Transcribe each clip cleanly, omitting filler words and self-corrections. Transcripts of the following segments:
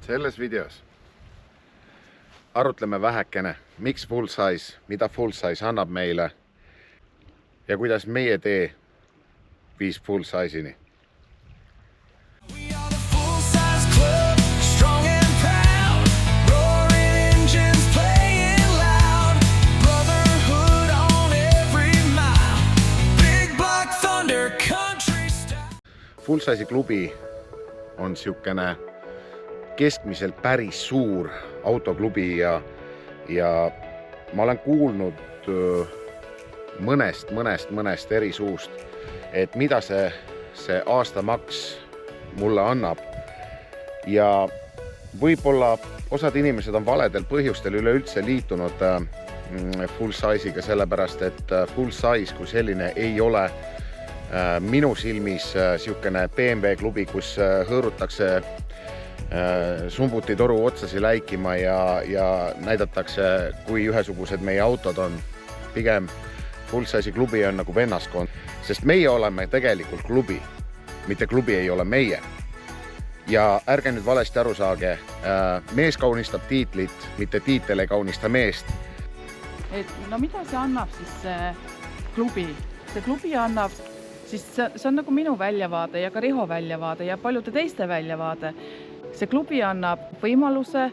Selles videos arutleme vähekene, miks full size, mida full size annab meile ja kuidas meie tee viis full size'ini. Full size'i klubi on siukene keskmiselt päris suur autoklubi ja ma olen kuulnud mõnest eri suust, et mida see aastamaks mulle annab. Ja võib-olla osad inimesed on valedel põhjustel üleüldse liitunud full size'iga, sellepärast et full size kui selline ei ole minu silmis siukene BMW klubi, kus hõõrutakse sumbutitoru otsasi läikima ja näidatakse, kui ühesugused meie autod on. Pigem full size'i klubi on nagu vennaskond, sest meie oleme tegelikult klubi, mitte klubi ei ole meie. Ja ärge nüüd valesti aru saage, mees kaunistab tiitlit, mitte tiitel ei kaunista meest. No mida see annab siis see klubi? See klubi annab, siis see on nagu minu väljavaade ja ka Riho väljavaade ja paljude teiste väljavaade. See klubi annab võimaluse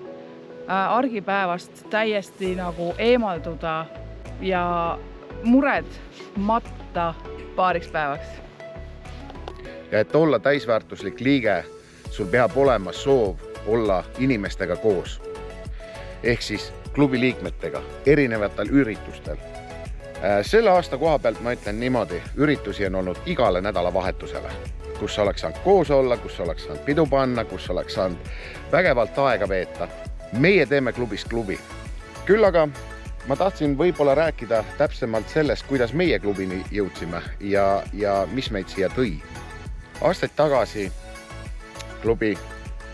argipäevast täiesti nagu eemalduda ja mured matta paariks päevaks. Ja et olla täisväärtuslik liige, sul peab olema soov olla inimestega koos. Ehk siis klubi liikmetega, erinevatel üritustel. Selle aasta koha pealt ma ütlen niimoodi, üritusi on olnud igale nädalavahetusele, kus oleks saanud koos olla, kus oleks saanud pidu panna, kus oleks saanud vägevalt aega veeta. Meie teeme klubist klubi. Küll aga ma tahtsin võib-olla rääkida täpsemalt sellest, kuidas meie klubini jõudsime ja mis meid siia tõi. Aastaid tagasi klubi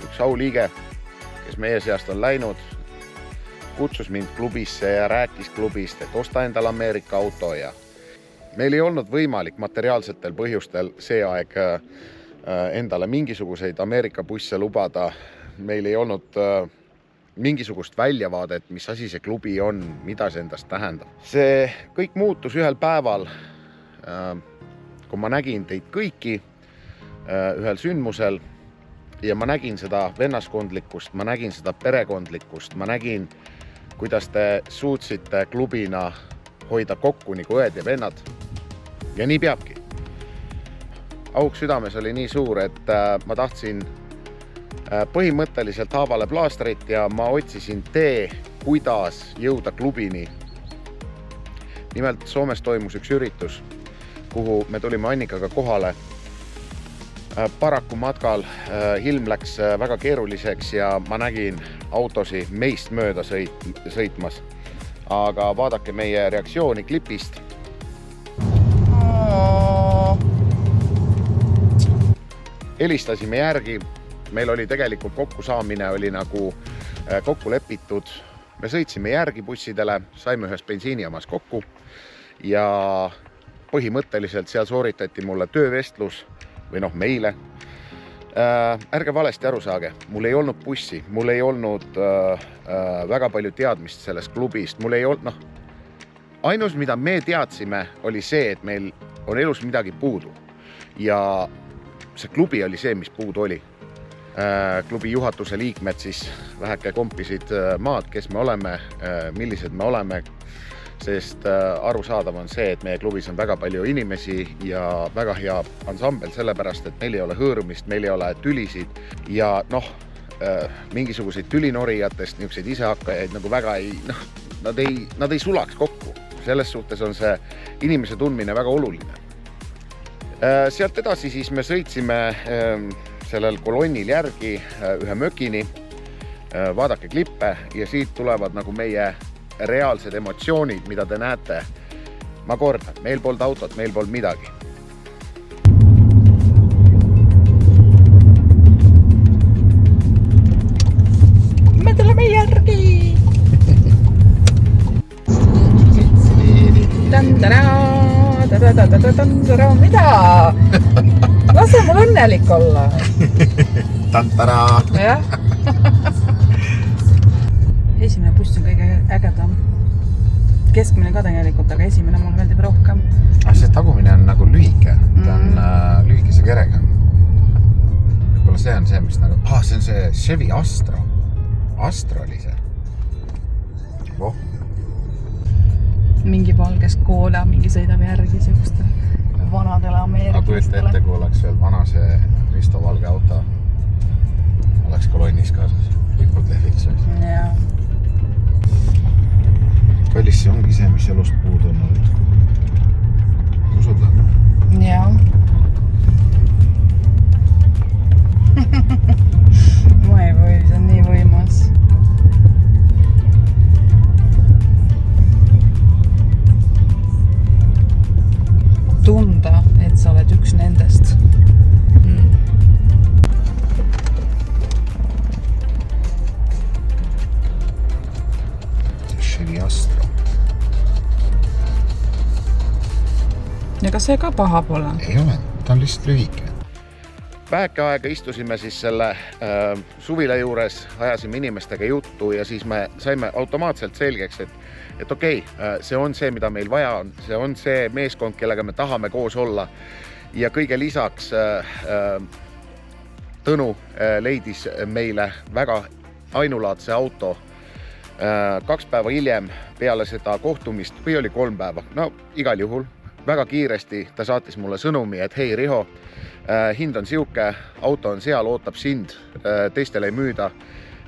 üks auliige, kes meie seast on läinud, kutsus mind klubisse ja rääkis klubist, et osta endal Ameerika auto ja meil ei olnud võimalik materiaalsetel põhjustel see aeg endale mingisuguseid Ameerika busse lubada. Meil ei olnud mingisugust väljavaadet, mis asi see klubi on, mida see endast tähendab. See kõik muutus ühel päeval, kui ma nägin teid kõiki ühel sündmusel ja ma nägin seda vennaskondlikkust, ma nägin seda perekondlikkust, ma nägin, kuidas te suutsite klubina hoida kokku nagu õed ja vennad. Ja nii peabki. Auk südames oli nii suur, et ma tahtsin põhimõtteliselt haavale plaastrit ja ma otsisin tee, kuidas jõuda klubini. Nimelt Soomes toimus üks üritus, kuhu me tulime Annikaga kohale. Paraku matkal ilm läks väga keeruliseks ja ma nägin autosi meist mööda sõitmas. Aga vaadake meie reaktsiooni klipist. Helistasime järgi, meil oli tegelikult kokkusaamine, oli nagu kokku lepitud. Me sõitsime järgi bussidele, saime ühes bensiinijaamas kokku ja põhimõtteliselt seal sooritati mulle töövestlus või meile. Ärge valesti aru saage, mul ei olnud bussi, mul ei olnud väga palju teadmist sellest klubist, mul ei olnud, ainus mida me teadsime oli see, et meil on elus midagi puudu ja see klubi oli see, mis puudu oli. Klubi juhatuse liikmed siis väheke kompisid maad, kes me oleme, millised me oleme, sest arusaadav on see, et meie klubis on väga palju inimesi ja väga hea ansambel, sellepärast, et meil ei ole hõõrumist, meil ei ole tülisid ja mingisuguseid tülinorijatest, niisuguseid isehakkajaid nagu väga nad ei sulaks kokku. Selles suhtes on see inimese tundmine väga oluline. Sealt edasi siis me sõitsime sellel kolonnil järgi ühe mökini, vaadake klippe ja siit tulevad nagu meie reaalsed emotsioonid, mida te näete. Ma kordan, meil polnud autot, meil polnud midagi. Me tuleme järgi! Mida? Lase mul õnnelik olla. Tantara! Jah. keskmine ka tegelikult, aga esimene mulle meeldib rohkem. See tagumine on nagu lühike, ta on lühikese kerega. Võib-olla see on see, mis nagu... see on see Chevy Astro. Astro oli see. Mingi valges Koola, mingi sõidab järgi siukuste vanadele ameeriklastele. Aga kui oleks veel vana see Risto valge auto, oleks kolonnis kaasas. Lipud lehviks. Jaa. Kallis see ongi see, mis elust puudu on olnud. Usud on? Jaa. Ma ei või, see on nii võimas. Tunda, et sa oled üks nendest. Chevy Astro. Ja kas see ka paha pole? Ei ole, ta on lihtsalt lühike. Väheke aega istusime siis selle suvila juures, ajasime inimestega juttu ja siis me saime automaatselt selgeks, et okei, see on see, mida meil vaja on. See on see meeskond, kellega me tahame koos olla. Ja kõige lisaks Tõnu leidis meile väga ainulaadse auto 2 päeva hiljem peale seda kohtumist, või oli 3 päeva, no igal juhul, väga kiiresti ta saatis mulle sõnumi, et hei Riho, hind on siuke, auto on seal, ootab sind, teistele ei müüda,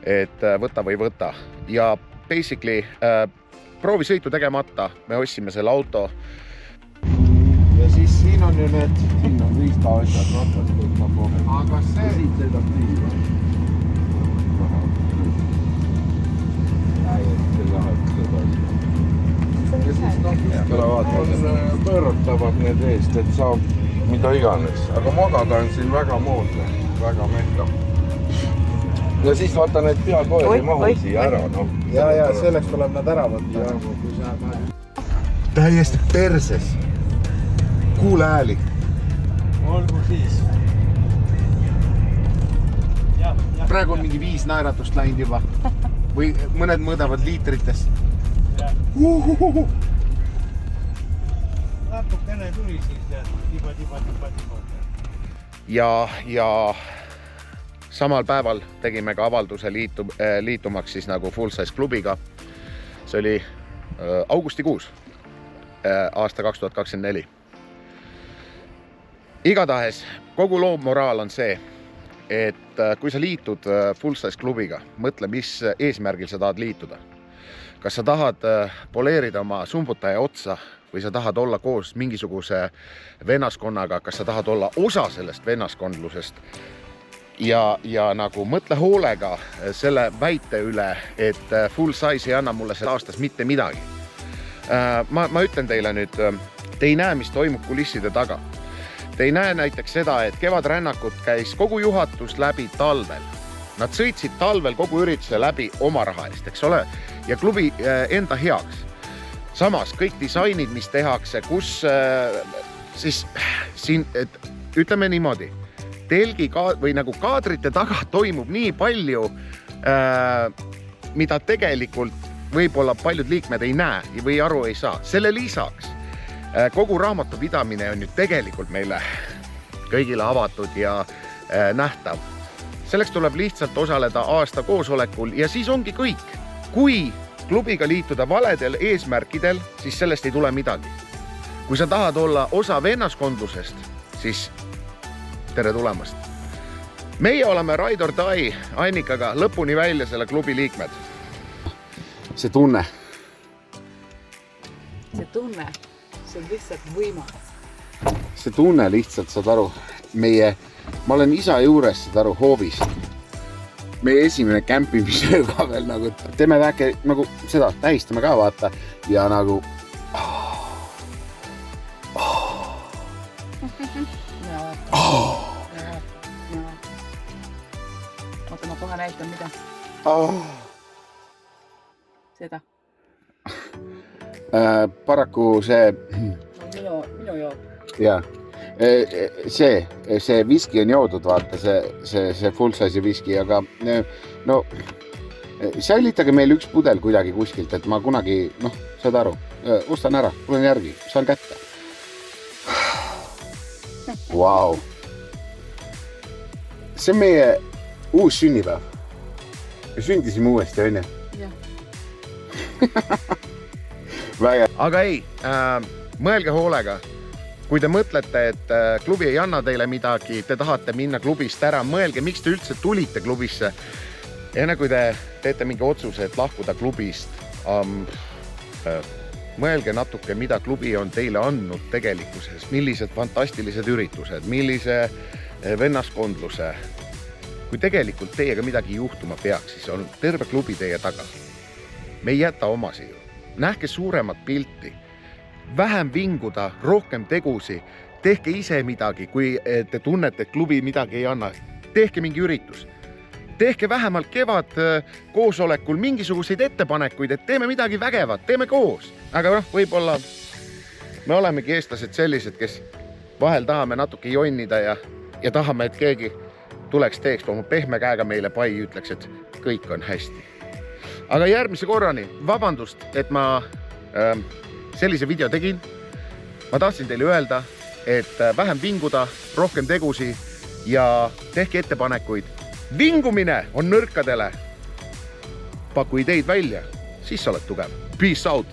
et võta või võta. Ja basically proovisõitu tegemata me ostsime selle auto. Ja siis siin on ju need, siin on riistaasjad, ratas võtab kohe. Aga see... Siit sõidab riista. Täiesti läheb seda asja. Ja siis on pööratavad need eest, et saab mida iganes. Aga magada on siin väga moodne, väga mehka. Ja siis vaata need peakoed ei mahu siia ära. Ja selleks tuleb nad ära võtta. Täiesti perses. Kuule ääli. Olgu siis. Praegu on mingi 5 naeratust läinud juba. Või mõned mõõdavad liitrites. Natukene tuli siis tiba. Ja samal päeval tegime ka avalduse liitumaks siis nagu Full Size klubiga. See oli augustikuus aasta 2024. Igatahes kogu loo moraal on see, et kui sa liitud Full Size klubiga, mõtle, mis eesmärgil sa tahad liituda. Kas sa tahad poleerida oma sumbutaja otsa või sa tahad olla koos mingisuguse vennaskonnaga, kas sa tahad olla osa sellest vennaskondlusest ja nagu mõtle hoolega selle väite üle, et Full Size ei anna mulle selle aastas mitte midagi. Ma ütlen teile nüüd, te ei näe, mis toimub kulisside taga. Te ei näe näiteks seda, et kevadrännakut käis kogu juhatus läbi talvel. Nad sõitsid talvel kogu ürituse läbi oma raha eest, eks ole, ja klubi enda heaks. Samas kõik disainid, mis tehakse, kus siis siin, ütleme niimoodi, telgi või nagu kaadrite taga toimub nii palju, mida tegelikult võib-olla paljud liikmed ei näe või aru ei saa. Selle lisaks kogu raamatupidamine on ju tegelikult meile kõigile avatud ja nähtav. Selleks tuleb lihtsalt osaleda aasta koosolekul ja siis ongi kõik. Kui klubiga liituda valedel eesmärkidel, siis sellest ei tule midagi. Kui sa tahad olla osa vennaskondlusest, siis tere tulemast. Meie oleme Ride or Die Annikaga lõpuni välja selle klubi liikmed. See tunne. See tunne. See on lihtsalt võimas. See tunne lihtsalt, saad aru, ma olen isa juures, saad aru, hoovis. Meie esimene kämpimise ka veel nagu, teeme väike nagu seda, tähistame ka vaata ja nagu Oota, ma kohe näitan mida. Seda. Paraku see... Minu jood. Jaa. See viski on joodud, vaata, see Full Size'i viski, aga no säilitage meil üks pudel kuidagi kuskilt, et ma kunagi, saad aru, ostan ära, tulen järgi, saan kätte. Vau. See on meie uus sünnipäev. Me sündisime uuesti, on ju? Väga. Aga ei, mõelge hoolega. Kui te mõtlete, et klubi ei anna teile midagi, te tahate minna klubist ära, mõelge, miks te üldse tulite klubisse. Enne kui te teete mingi otsuse, et lahkuda klubist, mõelge natuke, mida klubi on teile andnud tegelikkuses, millised fantastilised üritused, millise vennaskondluse. Kui tegelikult teiega midagi juhtuma peaks, siis on terve klubi teie taga. Me ei jäta omasi ju. Nähke suuremat pilti. Vähem vinguda, rohkem tegusi. Tehke ise midagi, kui te tunnete, et klubi midagi ei anna. Tehke mingi üritus. Tehke vähemalt kevad koosolekul mingisuguseid ettepanekuid, et teeme midagi vägevat, teeme koos. Aga võib-olla me olemegi eestlased sellised, kes vahel tahame natuke jonnida ja tahame, et keegi tuleks teeks oma pehme käega meile pai, ütleks, et kõik on hästi. Aga järgmise korrani, vabandust, et ma sellise video tegin. Ma tahtsin teile öelda, et vähem vinguda, rohkem tegusi ja tehke ettepanekuid. Vingumine on nõrkadele. Paku ideid välja, siis sa oled tugev. Peace out!